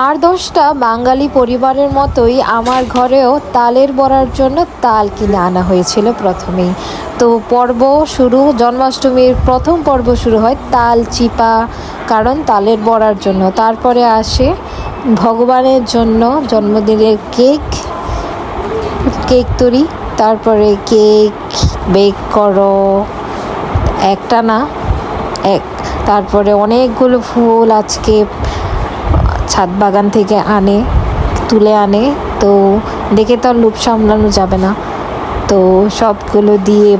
আর 10টা বাঙালি পরিবারের মতোই আমার ঘরেও তালের বড়ার জন্য তাল কিনে আনা হয়েছিল প্রথমেই। তো পর্ব শুরু, জন্মাষ্টমীর প্রথম পর্ব শুরু হয় তাল চিপা, কারণ তালের বড়ার জন্য। তারপরে আসে ভগবানের জন্য জন্মদিনের কেক, কেক তৈরি, তারপরে কেক বেক করো, একটা না এক, তারপরে অনেকগুলো ফুল আজকে ছাদ বাগান থেকে তুলে আনে, তো দেখে তো আর লোভ সামলানো যাবে না। তো সবগুলো দিয়ে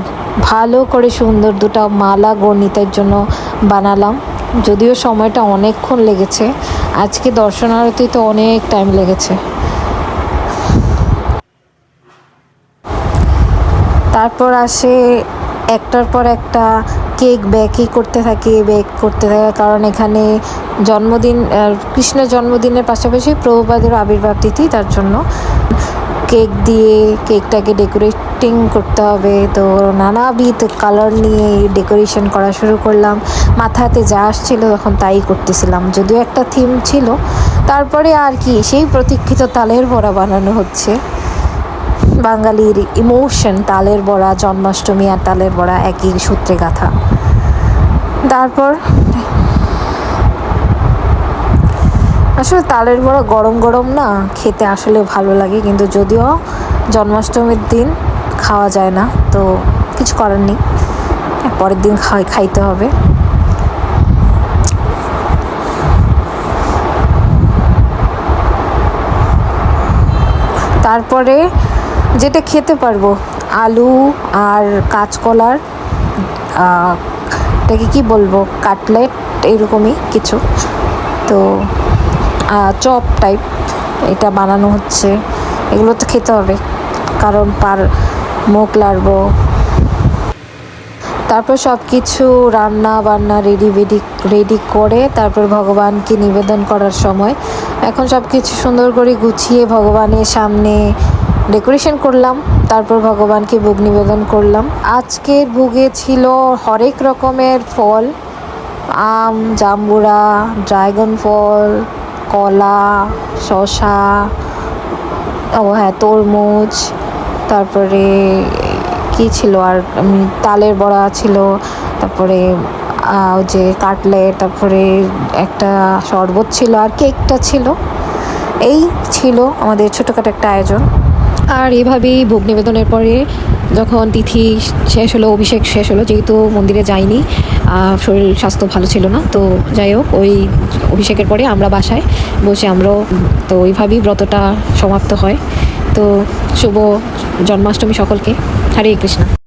ভালো করে সুন্দর দুটো মালা গণিতের জন্য বানালাম, যদিও সময়টা অনেকক্ষণ লেগেছে। আজকে দর্শন আরতি তো অনেক টাইম লেগেছে। তারপর আসে একটার পর একটা কেক বেক করতে থাকে, কারণ এখানে জন্মদিন, কৃষ্ণের জন্মদিনের পাশাপাশি প্রভুপাদের আবির্ভাব তিথি, তার জন্য কেক দিয়ে কেকটাকে ডেকোরেটিং করতে হবে। তো নানাবিধ কালার নিয়ে ডেকোরেশন করা শুরু করলাম। মাথাতে যা আসছিল তখন তাই করতেছিলাম, যদিও একটা থিম ছিল। তারপরে আর কি, সেই প্রতীক্ষিত তালের বড়া বানানো হচ্ছে। বাঙালির ইমোশন, তালের বড়া, জন্মাষ্টমী আর তালের বড়া একই সূত্রে গাঁথা। তারপর আসলে তালের বড়া গরম গরম না খেতে আসলে ভালো লাগে, কিন্তু যদিও জন্মাষ্টমীর দিন খাওয়া যায় না, তো কিছু করার নেই, পরের দিন খাইতে হবে। তারপরে যেটা খেতে পারবো, আলু আর কাঁচকলার, এটাকে কি বলবো, কাটলেট এরকমই কিছু, তো চপ টাইপ এটা বানানো হচ্ছে। এগুলো তো খেতে হবে, কারণ মুখ লাগবো। তারপর সব কিছু রান্না বান্না রেডি করে তারপর ভগবানকে নিবেদন করার সময় এখন সব কিছু সুন্দর করে গুছিয়ে ভগবানের সামনে ডেকোরেশন করলাম। তারপর ভগবানকে ভোগ নিবেদন করলাম। আজকের ভোগে ছিল হরেক রকমের ফল, আম, জাম্বুরা, ড্রাগন ফল, কলা, শসা, তরমুজ, তারপরে কি ছিল আর, তালের বড়া ছিল, তারপরে ওই যে কাটলেট, তারপরে একটা শরবত ছিল আর কেকটা ছিল। এই ছিল আমাদের ছোটোখাটো একটা আয়োজন। আর এভাবেই ভোগ নিবেদনের পরে যখন তিথি শেষ হলো, অভিষেক শেষ হলো, যেহেতু মন্দিরে যাইনি, শরীর স্বাস্থ্য ভালো ছিল না, তো যাই হোক ওই অভিষেকের পরে আমরা বাসায় বসে আমরাও, তো ওইভাবেই ব্রতটা সমাপ্ত হয়। তো শুভ জন্মাষ্টমী সকলকে। হরে কৃষ্ণ।